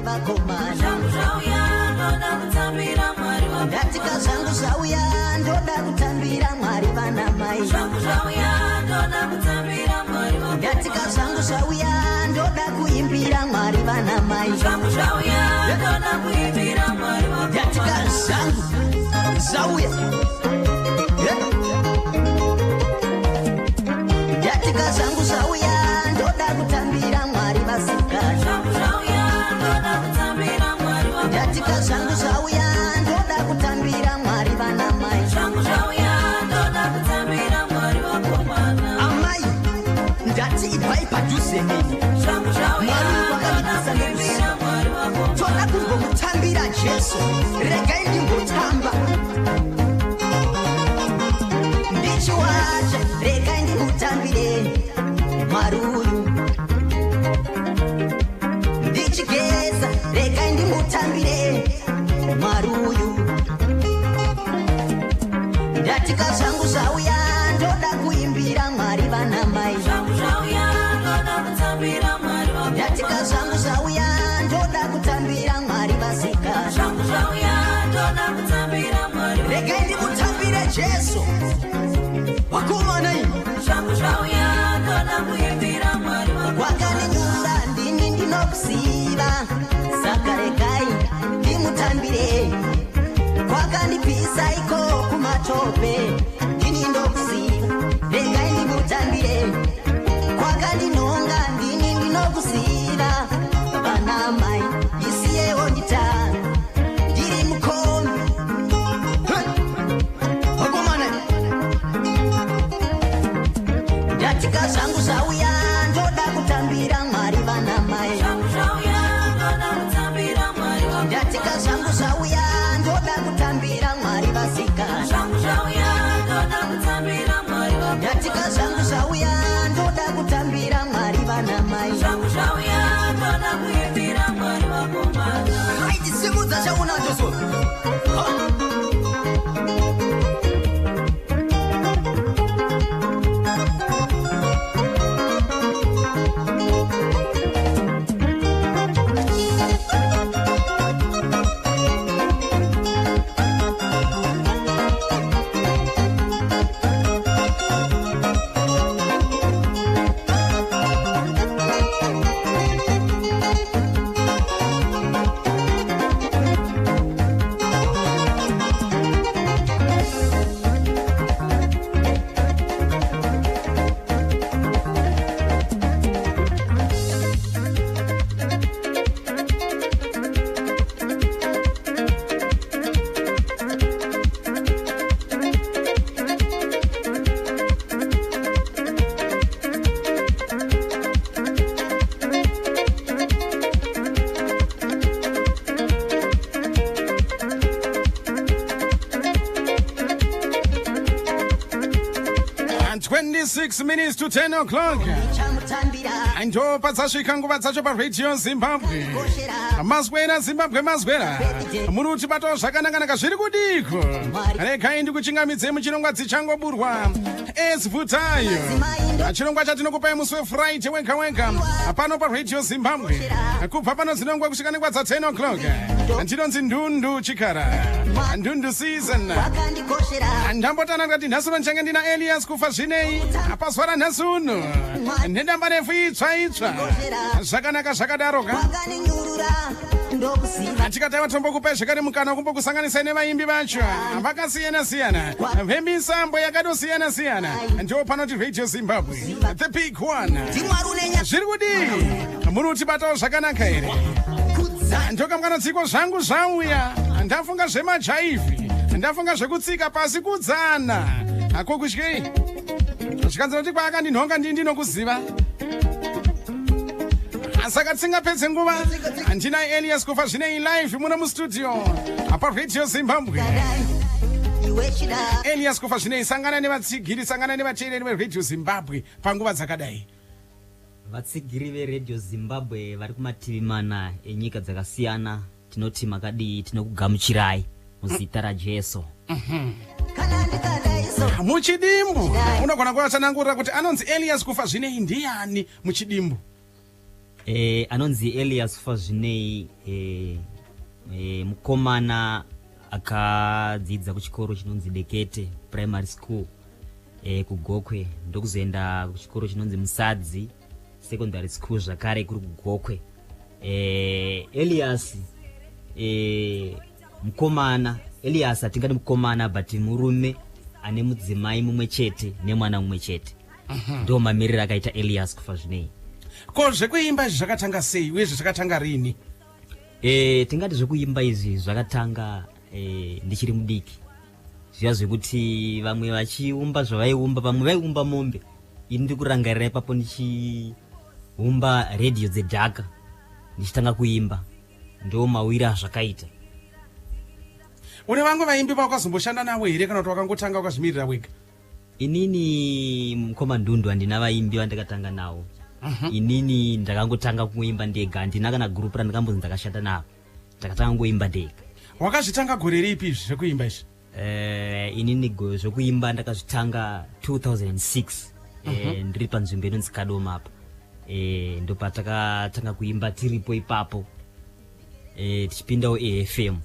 vakomana. Zvangu zvauya ndoda kutambira Mwari vakomana. Ndatika zvangu zvauya ndoda kutambira Mwari vana mai. Zvangu zvauya ndoda kutambira Mwari vakomana. Ndatika zvangu zvauya ndoda kuimbira Mwari vana mai. Zvangu zvauya ndoda kuimbira Mwari vakomana. Ndatika zvangu zvauya Ndatika zvangu zvauya ndoda kutambira Mwari vasikana. Zvangu zvauya ndoda kutambira Mwari vakomana. Ndatika zvangu zvauya ndoda kutambira Mwari vana mai. Zvangu zvauya ndoda kutambira Mwari vakomana. Amai ndati ipai padhuze neni. Zvangu zvauya ndoda kuimbira Mwari vakomana. Toda kungomutambira Jesu. Regai ndimbotamba ndichiwacha. Regai ndimutambire Mwari uyu. Ndichigeza. Regai ndimutambire Mwari uyu. Ndatika zvangu zvauya ndoda kuimbira Mwari vana mai. Zvangu zvauya ndoda kutambira Mwari vakomana. Ndatika zvangu zvauya ndoda kutambira Mwari vasikana. Zvangu zvauya ndoda kutambira Mwari vakomana. Regai ndimutambire Jesu. Vakomana imi. Zvangu zvauya ndoda kuimbira Mwari vakomana. Wakaninyura ndini ndinokuziva. Saka regai ndimutambire. Wakandipisa iko kumatope. Ndini ndokuziva. Regai ndimutambire. Wakandinonga ndini ndinokuziva. Vana mai isiyewo nditana. Ndiri mukombe. Vakomana ndatika zvangu zvauya ndoda kutambira Mwari vana mai. Zvangu zvauya ndoda kutambira Mwari vakomana. Ndatika zvangu zvauya ndoda kutambira Mwari vasikana. Zvangu zvauya ndoda kutambira Mwari vakomana. Ndatika zvangu zvauya ndoda kutambira Mwari vana mai. Zvangu zvauya ndoda kuimbira Mwari vakomana. Haiti simudza chaunacho so. And 26 minutes to 10 o'clock. Ndichamutambira. Ndo padzasvika nguva dzacho paRadio Zimbabwe. Koshera. Mazwera Zimbabwe mazwera. Muri kutibatawo zvakanaka zviri kudiko. Regai ndikuchingamidze muchirongwa dzichangoburwa. Esvutayo. Chirongwa chatinokupai musi weFriday wega wega. Pano paRadio Zimbabwe. Kubva pano zinongwa kusvika nguva dza 10 o'clock. Ndinonzi Ndundu Chikara. Ndundu season. Wakandikoshera. Ndambotana kuti nhasi ndichange ndina Elias kufa zvinei. Pazuva ranhasi uno. Ndendamba nefu itsva. Zvakanaka zvakadaroka. Wakaninyurura ndokuziva. Tikataiva tombokupai zvakare mukana kumbokusanganisa nevaimbi vacho vakasiyana-siyana, vemisambo yakatosiyana-siyana. Ndiwo panoti Radio Zimbabwe, the big one. Ndimwari unenya. Zviri kudii? Muri kutibatawo zvakanaka here? Ndokamukana zvangu zvauya. Ndafunga zvemajaivhi. Ndafunga zvekutsika pasi kudzana. Hako kutyei? Zvikanzira kuti kwaakandinhonga ndinokuziva. Saka tisingapedze nguva. Ndina Elias kufa zvinei live muno mustudio. Apa Radio Zimbabwe. Elias kufa zvinei, sangana nevatsigiri, sangana nevateereri veRadio Zimbabwe panguva dzakadai. Vatsigiri veRadio Zimbabwe vari kumativi mana enyika dzakasiyana, tinoti makadii, tinokugamuchirai muzita raJesu. Muchidimbu unogona kuvatsanangurira kuti anonzi Elias kufa zvinei ndiani muchidimbu? anonzi Elias Fazvinei mukomana akadzidza kuchikoro chinonzi Dekete Primary School kugokwe, ndokuzoenda kuchikoro chinonzi Musadzi Secondary School zvakare kuri kugokwe. Elias mukomana, Elias atingati mukomana but murume ane mudzimai mumwe chete nemwana mumwe chete. Ndo mamiriro akaita Elias Fazvinei. Ko zvekuimba izvi zvakatanga sei uye zvakatanga rini? Tingati zvekuimba izvi zvakatanga ndichiri mudiki. Zviya zvekuti vamwe vachiumba zvavaiumba, vamwe vaiumba mombe. Ini ndikurangarira ipapo ndichiumba radio dzedhaka ndichitanga kuimba. Ndo mawiri azvakaita. Une vangu vaimbi vakazomboshanda nawo here kana kuti wakangotanga ukazvimirira wega? Inini mukoma Ndundu handina vaimbi vandakatanga nawo. Inini ndakangotanga kuimba ndega, handina kana group randakambonzi ndakashanda navo. Ndakatanga kuimba ndega. Wakazvitanga gore ripi izvi zvekuimba izvi? Inini zvekuimba ndakazvitanga 2006. Ndiri panzvimbo inonzi Kadoma apa. Ndo patakatanga kuimba tiripo ipapo. Tichipindawo AFM.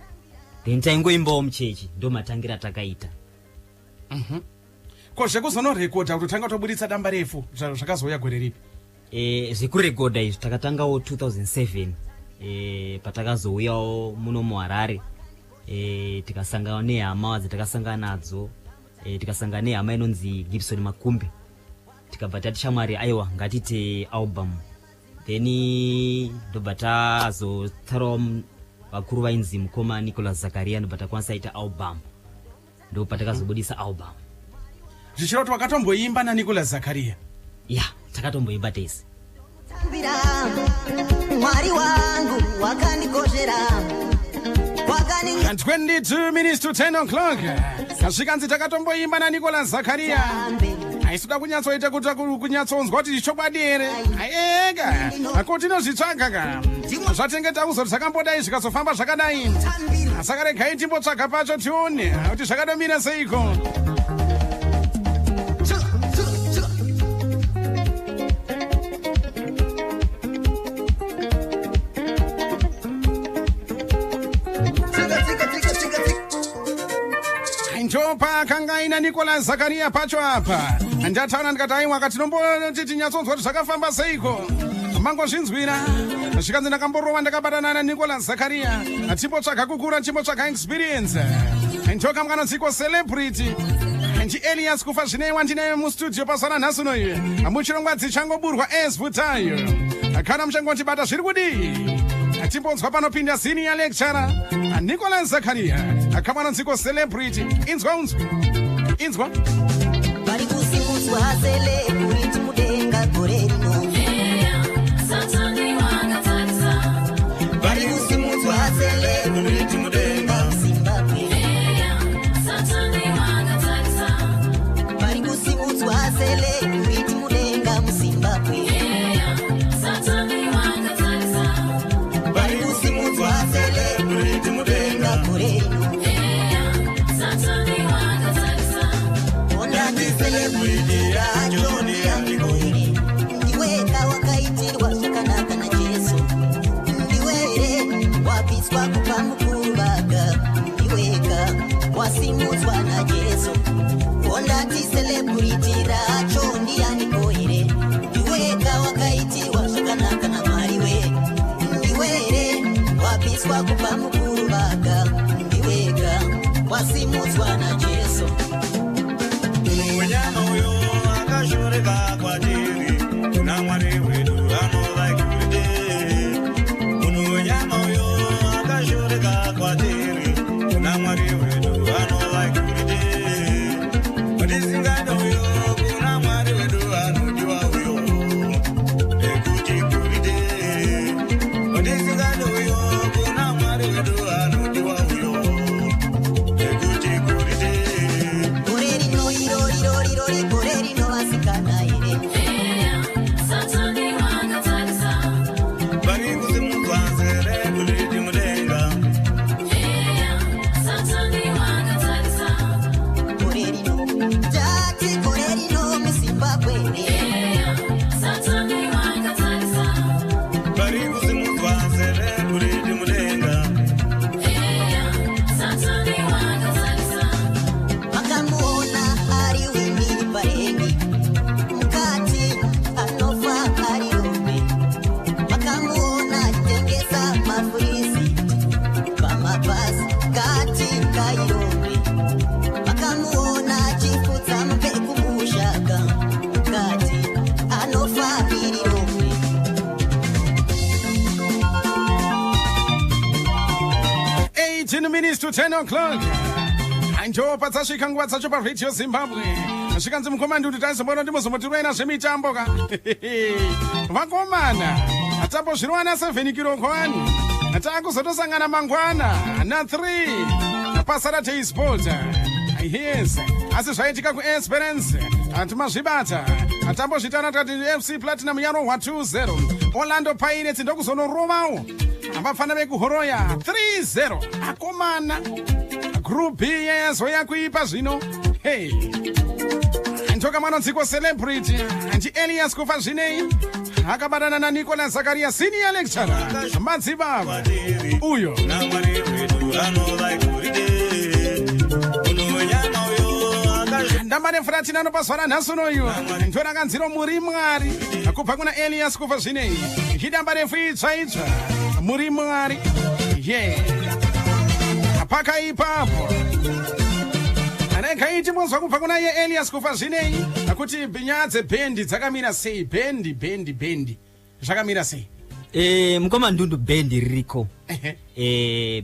Then taingoimbawo muchechi, ndo matangira takaita. Ko zvekuzonorekodha kuti tanga tobuditsa damba refu zvakazouya gore ripi? Zvekurekodha izvi takatangawo 2007. Patakazouyawo muno muHarare. Tikasangana nehama dzatakasangana nadzo. Tikasangana nehama inonzi Gibson Makumbi. Tikabva tati shamwari aiwa ngatite album. Then ndobva tazotsarawo vakuru vainzi mukoma Nicholas Zakaria ndobva takwanisa aita album. Ndo patakazobudisa album. Zvichiroti wakatomboimba naNicholas Zakaria? Ya, takatomboimba tese. Mwari wangu wakandikoshera. And 22 minutes to 10 o'clock. Kasvikanzi takatomboimba naNicholas Zakaria. Aisuda kunyatsoita kuti kunyatsonzwa kuti chokwadi here. Ega, akuti inozvitsvaga ka. Zvatengeta kuzoti zvakambodai zvikazofamba zvakadai. Saka regai timbotsvaga pacho tione kuti zvakadomira seiko. Njopa kanga ina Nicholas Zakaria pacho apa. Ndataura ndikati aiwa kati nomboti tinyatsonzwa kuti zvakafamba seiko. Mangozvinzwira. Zvikanzi ndakamborova ndakabatana naNicholas Zakaria. Timbotsvaga kukura, timbotsvaga experience. Njoka mwanonziko celebrity. Nji Elias Fazvinei wandinaye mustudio pasana nhasuno iye. Muchirongwa dzichangoburwa Vutayo. Kana muchangotibata zviri kudii. Timbonzwa panopinda senior lecturer Nicholas Zakaria. Akamanonziko celebrity. Inzwa. Bari kusimudzwa celebrity mudenga gore rino. Satani wakatarisa. Bari kusimudzwa celebrity mudenga Zimbabwe. Satani wakatarisa. Bari kusimudzwa celebrity mudenga Zimbabwe. Satani wakatarisa. Bari kusimudzwa celebrity mudenga gore rino. Satani wakatarisa. Ondati celebrity yacho ndiyandikoire. Ndiweka wakaitirwa zvakanaka naJesu. Ndiwere wabviswa kubva mukuvaga. Ndiweka wasimudzwa naJesu. Ondati celebrity racho ndiyandikoire. Ndiweka wakaitirwa zvakanaka naMwari we. Ndiwere wabviswa kubva mukuvaga. Ndiweka wasimudzwa naJesu. Mwenyama uyo akashoreka kwatiri, kuna Mwari wedu anovaikude. Mwenyama uyo akashoreka kwatiri, kuna Mwari wedu anovaikude. Ndisingano uyo kuna Mwari wedu anodiwa uyo. Ekuti kuride. Ndisingano uyo kuna Mwari wedu anodiwa uyo. Ekuti kuride. mafurisi pamabhazi katika Irobe vakamuona chifudza mupeku mushaka kati anofa Irobe. 18 minutes to 10 o'clock. Anjopa dzasvika nguva dzacho paRadio Zimbabwe. Zvikanzi mukomana kuti taizombona kuti muzomotirwaina zvemitambo ka. Vakomana atambozvirwana 7 kilokwani. Taakuzotosangana mangwana na 3 napasara teisport. Yes, asi zvaitika kuEsperance atimazvibata atambozvitana tati FC Platinum yarohwa 2-0. Orlando Pirates ndokuzonorovawo vafana vekuhoroya 3-0. Akomana Group B yezo yakuipa zvino. Hey, ntoka mwanonziko celebrity anti Elias kufa zvinei akabatana na Nicolas Zakaria senior lecturer madzibaba uyo ndamane fratina anopaswara nhasunoyo ntora kanziro muri mwari kubva kuna Elias kufa zvinei hidamba refu itsvaitsva muri mwari pakaipapo anekaiti munzwa kubva kuna ye Elias kufa zvinei akuti nyaya dzebhendi dzakamira sei bendi zvakamira sei mukoma ndundu bendi ririko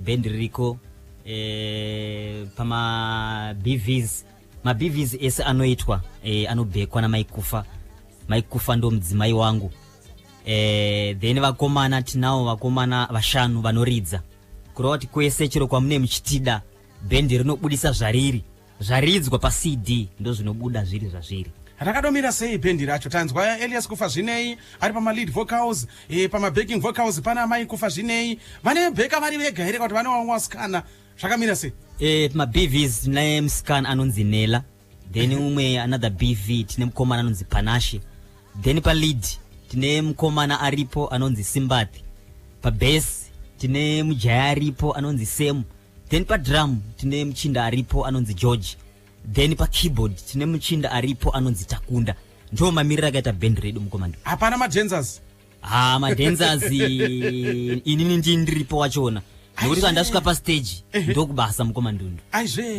bendi ririko pama BVs BVs ese anoitwa anobhekwa na maikufa ndo mudzimai wangu then vakomana tinawo vakomana vashanu vanoridza kurova kuti kwese chero kwamune muchitida bendi rinobudisa zvaridzwa pa CD ndo zvinobuda zviri zvazviri. Rakadomira sei bendi racho? Tanzwa Elias kufa zvinei ari pama lead vocals pama backing vocals pana mai kufa zvinei vane beka vari vega here kuti vane waskana zvakamira sei? Pama BVs tine musikana anonzi Nela, then umwe another BV tine mukomana anonzi Panache, then pa lead tine mukomana aripo anonzi Simbathi, pa bass tine mujaya aripo anonzi Semu, then pa drum tine muchinda aripo anonzi George, then pa keyboard tine muchinda aripo anonzi Takunda. Ndo mamirira akaita band redu mukomando. Hapana madancers? Madancers inini ndiripo wachona. Ndokuti kandasvika pa stage ndokubasa mukomandundu.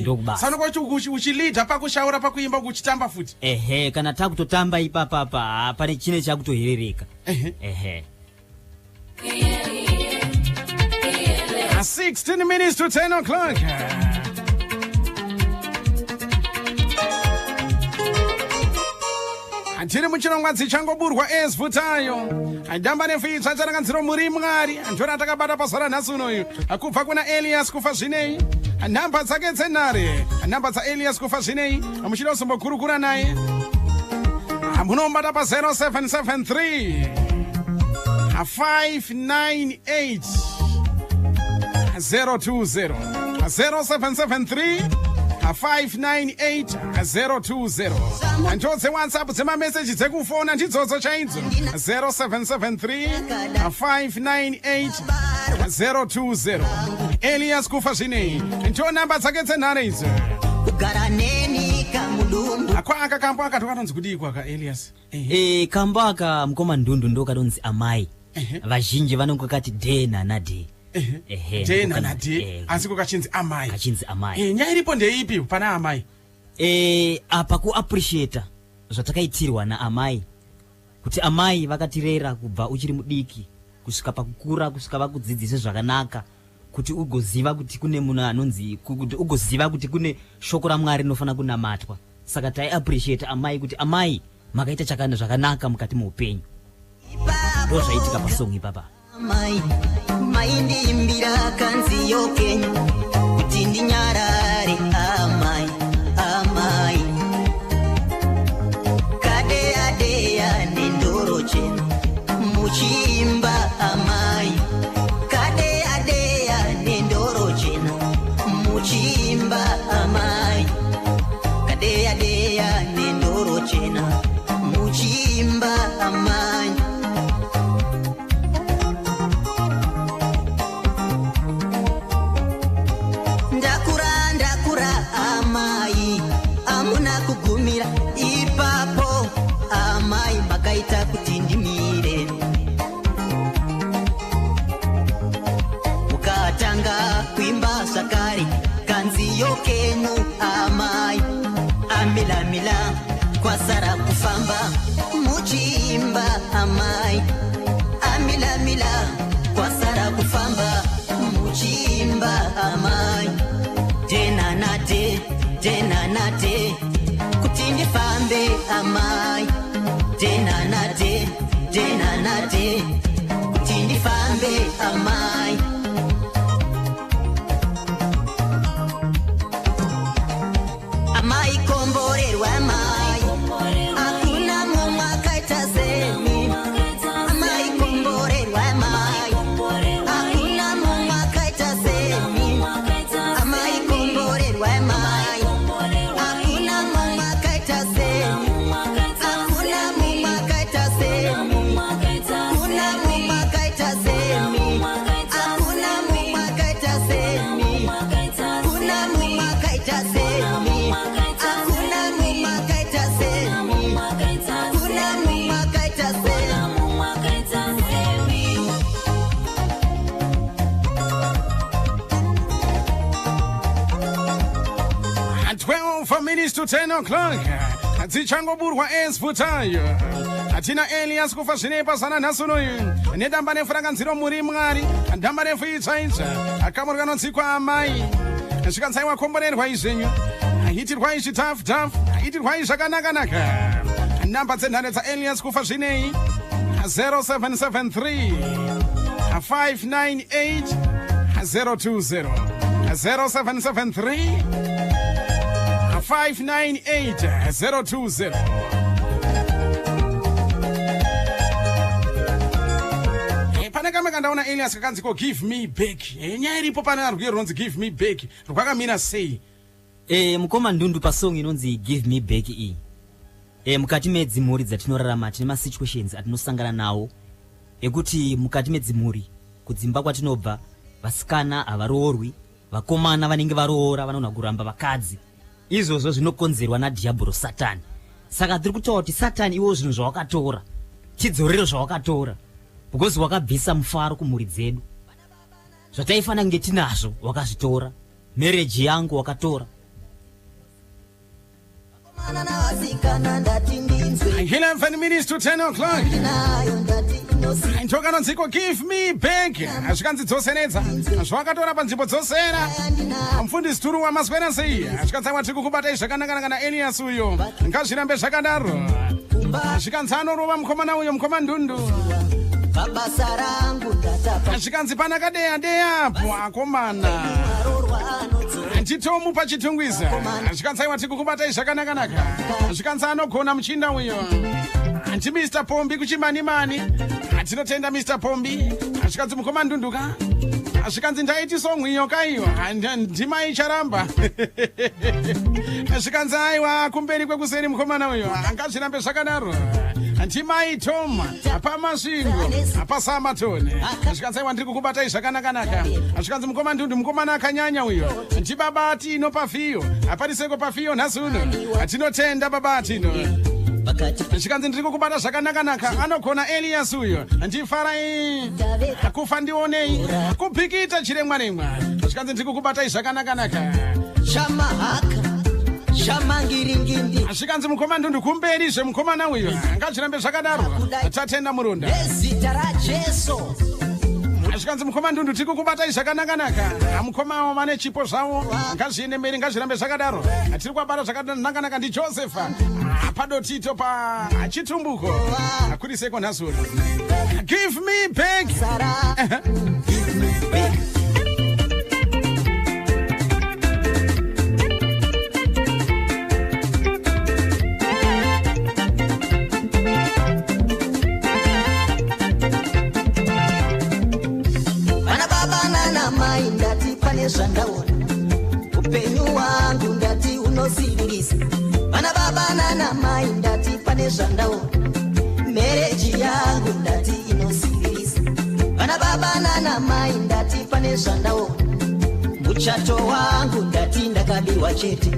Ndokubasa. Sano kwacho uchilida pakushaura pakuimba uchitamba futi. Kana takutotamba ipapa pane chine chakutoherereka. 16 minutes to 10 o'clock. Tiri muchirongwa dzichangoburwa ezvutayo ndamba nefuitsva charakanziro muri mwari ndora takabata pasara nhasi unoyu kubva kuna Elias kufa zvinei nhamba dzake dzenhare nhamba dzaElias kufa zvinei muchida kuzombokurukura naye munombata pa 0773 598 020 0773 598 020. Njodze WhatsApp dzema message dzekufona ndidzodzo chaidzo 0773 598 020. Elias kufa zvinei ndo namba dzake dzenhare idzo. Kugara neni kamudumbu aka kambo akatonzi kudikwa ka Elias kambo aka mukomandundu ndo katonzi amai vazhinji vanongokati dena na de dena na de asiko kachinzi amai nyaya iripo ndeipi pana amai apa ku appreciate zvatakaitirwa na amai kuti amai vakatirera kubva uchiri mudiki kusvika pakukura kusvika vakudzidzisa zvakanaka kuti ugoziva kuti kune munhu anonzi kuti ugoziva kuti kune shoko raMwari rinofana kunamatwa. Saka tai appreciate amai kuti amai makaita chakana zvakanaka mukati muupenyu. Ndo zvaitika pasongi papa. Mai ndiimbira kanzi yokenyu kuti ndinyarare amai kadeya nendoro chena muchimba amai kadeya nendoro chena muchimba amai kadeya nendoro chena muchimba amai. Ndakura amilamila kwasara kufamba muchimba amai amilamila kwasara kufamba muchimba amai tena nate kuti ndifambe amai tena nate kuti ndifambe amai amai komborerwa amai hakuna mumwe akaita semi amai komborerwa amai hakuna mumwe akaita semi amai komborerwa amai hakuna mumwe akaita semi hakuna mumwe akaita semi hakuna mumwe akaita semi hakuna mumwe akaita semi hakuna mumwe akaita semi At 12 minutes to 10 o'clock. Dzichangoburwa esfutayo. Atina Elias kufa zvinepa sana nhasunoyu. Nedamba nefuranganziro muri Mwari. Damba refu itsaitsa. Akamurwa nonzikwa amai. Zvikanzaiwa komborerwa izvenyu. Hitirwa izvitafu. Hitirwa izvakanaka. Namba dzenhare dzaElias kufa zvinei. 0773 598 020. 0773 598 020. Pane kamwe kandaona Elias kakanziko give me back. Nyaya iripo pane arwiro ronzi give me back. Rwakamira sei? Mukoma ndundu pasong inonzi give me back iyi. Mukati medzimhuri dzatinorarama tine masituations atinosangana nawo ekuti mukati medzimhuri kudzimba kwatinobva vasikana havaroorwi, vakomana vanenge varoora vanogona kuramba vakadzi. Izvozvo zvinokonzerwa nadhiabhoro Satani. Saka tiri kutaura kuti Satani iwo zvinhu zvawakatora chidzorero zvawakatora because wakabvisa mufaro kumhuri dzedu. Zvataifana kunge tinazvo wakazvitora. Marriage yangu wakatora. 11 minutes to 10 o'clock. Ntoka nonziko give me back. Azvikanzi dzoseredza. Zvawakatora panzvimbo dzosera. Mufundisi turu wamaswera sei. Azvikanzi tiri kukubatai zvakanaka kana Elias uyo. Ngazvirambe zvakadaro. Azvikanzi anorova mukomana uyo mukoma ndundu. Babasa rangu ndatapa Azvikanzi pana kadeya akomana. Chitomu pachitungwiza. Azvikanzi tiri kukubatai zvakanaka. Azvikanzi anogona muchinda uyo. Anti Mr. Pombi kuchimani. Tinotenda Mr. Pombi. Azvikanzi mukoma ndunduka. Azvikanzi ndaiti song iyo kaiwa. Ndima icharamba. Azvikanzi aiwa kumberi kwekuseri mukomana uyo. Angazvirambe zvakadaro. Ndimai Tom. Apama svingo. Apasama tone. Azvikanzi ndiri kukubatai zvakanaka. Azvikanzi mukoma ndundu mukomana akanyanya uyo. Ndibaba tino pafiyo. Apariseko pafiyo nhasuno. Tinotenda baba tino. Zvikanzi ndiri kukubata zvakanaka. Anogona Elias uyo. Ndifara akufa ndionei. Kubhikita chiremwa. Zvikanzi ndiri kukubatai zvakanaka. Shamahaka Shamangiringindi Zvikanzi mukoma ndundu kumberi zvemukomana uyo. Ngazvirambe zvakadaro. Tatenda muronda. Nezita raJesu Zvikanzi mukoma ndundu tiri kukubatai zvakanaka. Mukoma vane chipo zvavo. Ngazviende mberi ngazvirambe zvakadaro. Tiri kubata zvakanaka ndiJosefa. Padotito pa chitumbuko. Akuriseko nhasuri. Give me back. Give me back. Bana baba nana mai ndati pane zvandaona. Upenyu wangu ndati unoziririsa. Bana baba nana mai ndati pane zvandaona. Mereji yangu ndati inosirisa. Bana baba nana mai ndati pane zvandaona. Muchato wangu ndati ndakabiwa chete.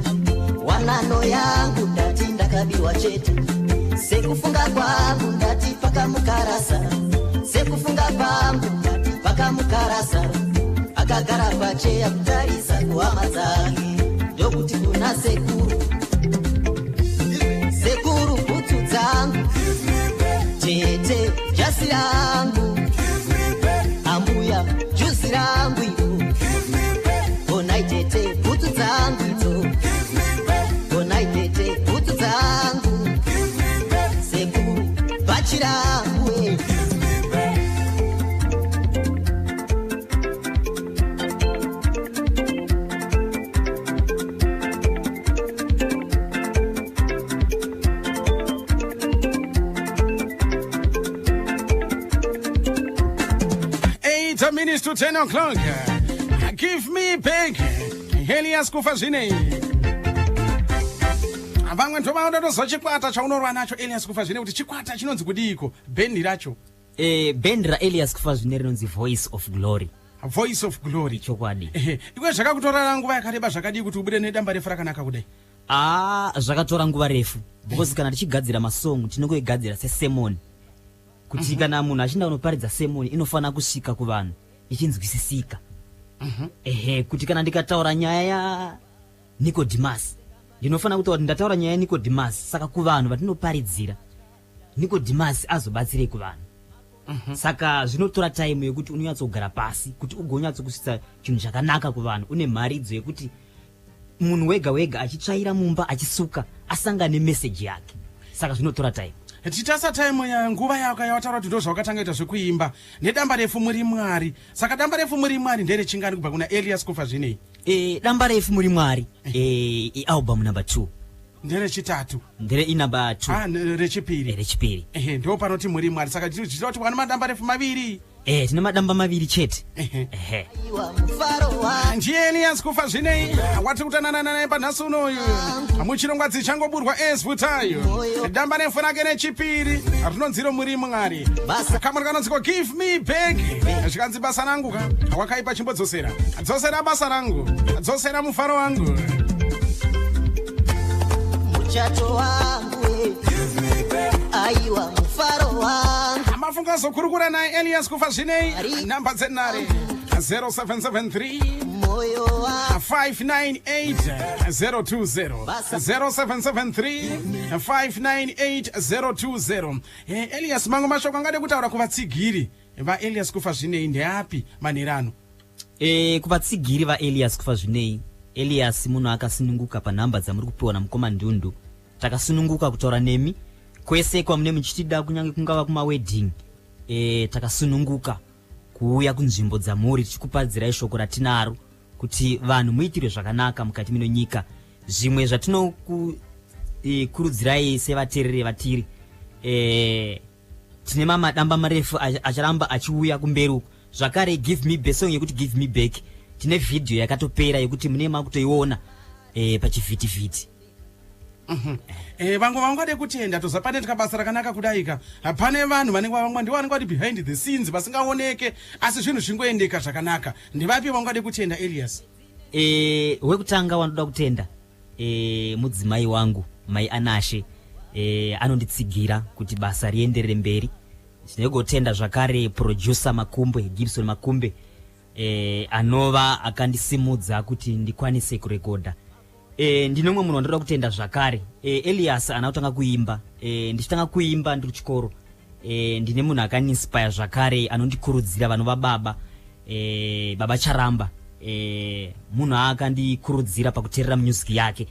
Wanano yangu ndati ndakabiwa chete. Sekufunga kwangu ndati pakamukarasa. Sekufunga kwangu ndati pakamukarasa. Akagara pacheya kutarisa kuhama dzake. Ndokuti kuna sekuru rangu ambuya juzi rangu ilo onaitete bhutu dzangu idzo onaitete bhutu dzangu sekuru bhachi rangu minutes to 10 o'clock. Give me back. Elias Kufazine. Vamwe ndovaoda toziva chikwata chaunorwa nacho Elias Kufazine kuti chikwata chinonzi kudiko bendi racho. Bendi raElias Kufazine rinonzi Voice of Glory. Voice of Glory. Chokwadi. Iwe zvakakutora nguva yakareba zvakadii kuti ubude nedamba refu rakanaka kudai? Zvakatora nguva refu. Because kana tichigadzira masong tinongoigadzira sesemoni. Kuti kana munhu achinda kunoparidza semoni inofana kusvika kuvanhu ichinzwisisika. Kuti kana ndikataura nyaya ya Nicodemus ndinofana kutaura kuti ndataura nyaya ya Nicodemus, saka kuvanhu vatinoparidzira Nicodemus azobatsire kuvanhu. Saka zvinotora time yekuti unonyatsogara pasi kuti ugonyatsokusvitsa chinhu chakanaka kuvanhu. Une mharidzo yekuti munhu wega wega achitsvaira mumba achisuka asangane message yake. Saka zvinotora time. Titasa time ya nguva yako yawataura kuti ndozvawakatanga kuita zvekuimba nedamba refu muri Mwari. Saka damba refu muri Mwari ndere chingani kubva kuna Elias Kufazine? Damba refu muri Mwari album number 2. Ndere chitatu. Ndere number 2. Rechipiri. Rechipiri. Ndo panoti muri Mwari. Saka tichita kuti wana madamba refu maviri. Tina madamba maviri chete. Ndiye Elias Kufazine wati kutanana naye panhasi unoyu muchirongwa dzichangoburwa Vutayo. Damba refu rake nechipiri rinonziro muri Mwari. Kamuri kanonziko give me back. Zvikanzi basa rangu ka wakaipa chimbodzosera. Dzosera basa rangu. Dzosera mufaro wangu. Muchacho wangu aiwa mufaro wangu. Mafunga zokurukura naye Elias Kufazine. Namba dzenare 0773 moyo wa 598-020 0773 598-020. Elias mangu mashoko angade kutaura kuvatsigiri vaElias Kufazine ndeapi manerano? Kuvatsigiri vaElias Kufazine, Elias munhu akasununguka panhamba dzamuri kupiwa namukoma Ndundu. Takasununguka kutaura nemi kwese kwamune muchitida kunyange kungava kumawedding. Takasununguka kuuya kunzvimbo dzamuri tichikupadzirai shoko ratinaro kuti vanhu muitirwe zvakanaka mukati mino nyika. Zvimwe zvatinokurudzirai sevateereri vatiri, tine madamba marefu acharamba achiuya kumberi uku. Zvakare give me back, song yekuti give me back tine video yakatopera yekuti mune makutoiona pachivhitivhiti. Vangu vangade kutenda tozapane tikabasa rakanaka kudaika. Pane vanhu vanenge vangwadi behind the scenes vasingaoneke asi zvinhu zvingoendeka zvakanaka. Ndivapi vangade kutenda Elias? Wekutanga wanoda kutenda mudzimai wangu Mai Anashe. Anonditsigira kuti basa rienderere mberi. Ndinogotenda zvakare producer Makumbe, Gibson Makumbe, anova akandisimudza kuti ndikwanise kurekodha. Ndinomwe munhu wandoda kutenda zvakare. Elias anotanga kuimba. Ndichitanga kuimba ndiri kuchikoro. Ndine munhu akaninspire zvakare anondikurudzira vanhu vababa. Baba Charamba. Munhu akandikurudzira pakuteerera music yake.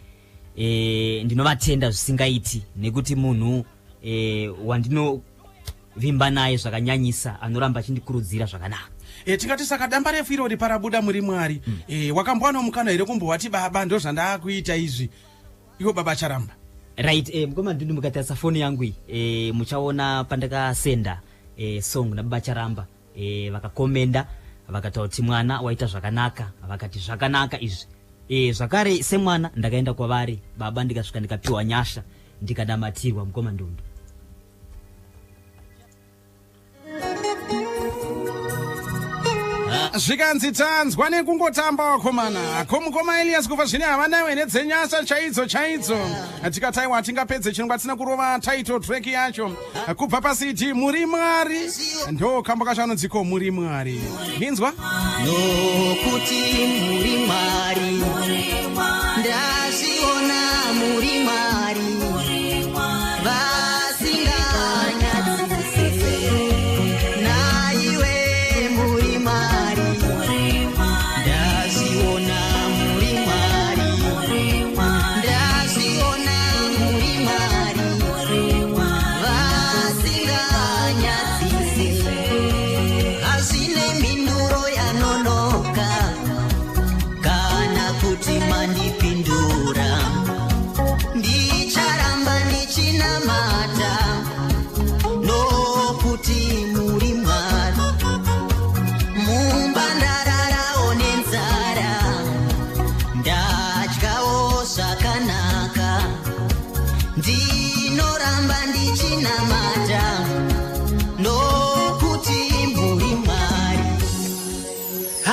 Ndinovatenda zvisingaiti nekuti munhu wandinovimba naye zvakanyanyisa anoramba achindikurudzira zvakanaka. Tikati saka damba refu iro riparabuda muri Mwari. Wakambwana mukana here kumbowati baba ndozvandakuita izvi iwo Baba Charamba? Right. Mukoma Ndundu mukatarisa foni yangu iyi muchaona pandakasenda song na Baba Charamba. Vakakomenda vakataura kuti mwana waita zvakanaka, vakati zvakanaka izvi. Zvakare semwana ndakaenda kwavari baba ndikasvika ndikapiwa nyasha ndikadamatirwa Mukoma Ndundu. Zvikanzi tanzwa nekungotamba wakomana komukoma Elias Kufazine havanawe nedzenyasha chaidzo. Tikataiwa hatingapedze chirongwa tisina kurova title track yacho kubva paCD muri Mwari. Ndo kambo kacho anonziko muri Mwari. Hinzwa nokuti muri Mwari ndazviona muri Mwari vasinganyadzise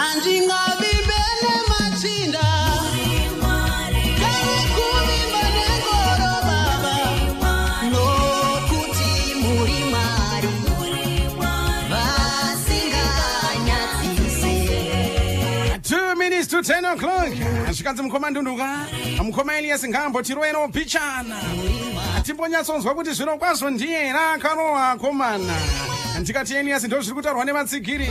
handingavimbe machinda kana kuvimba nengoro baba nokuti muri Mwari vasinganyadzise. 2 minutes to 10 o'clock. Zvikanzi mukoma ndunduka mukoma Elias Ngambo tiroero pichana timbonyatsonzwa kuti zvino kwazvo ndiye rakarowa komana. Ndikati Elias ndo zviri kutaurwa nevatsigiri.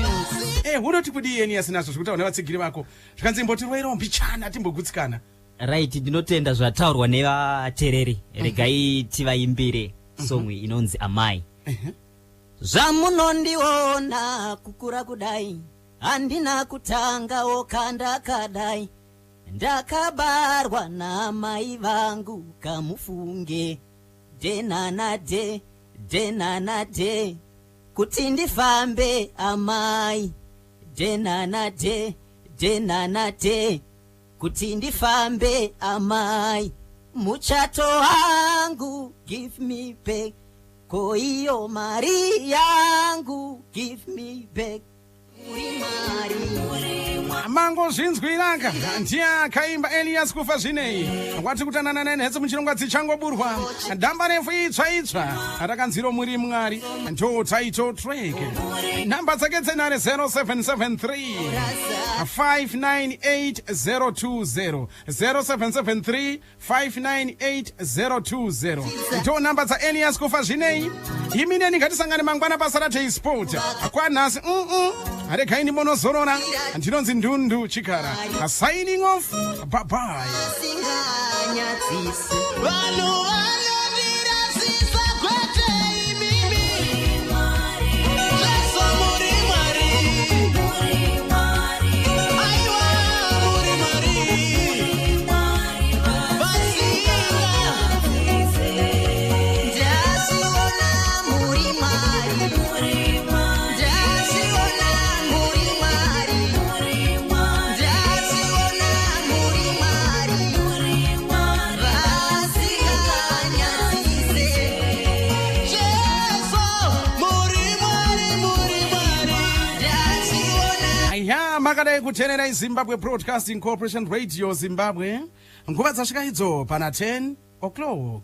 Unoti kudi Elias nazvo zviri kutaurwa nevatsigiri vako. Zvikanzi mbotiroero pichana timbogutsikana. Right, ndinotenda zvataurwa nevateereri. Regai tivaimbire song inonzi Amai. Zvamunondiona kukura kudai handina kutangawo kandakadai ndakabarwa namai vangu kamufunge denanade denanade kuti ndifambe amai denanade denanade kuti ndifambe amai muchato wangu give me back koiyo mari yangu give me back mango zvinzwiranga ndiye akaimba Elias kufa zvinei wati kutanana nenhetso muchirongwa dzichangoburwa damba refu itsva rakanziro muri Mwari ndo taito track. Namba dzake dzenare 0773 598020 0773 598020 ndo namba dzaElias kufa zvinei. Imine ngatisangane mangwana paSaturday Sport kwanhasi regai ndimbonozorora. Ndinonzi Ndundu Chikara signing off. Bye bye. Makadai kutenera Zimbabwe Broadcasting Corporation Radio Zimbabwe nguva dzasvika idzo pana 10 o'clock.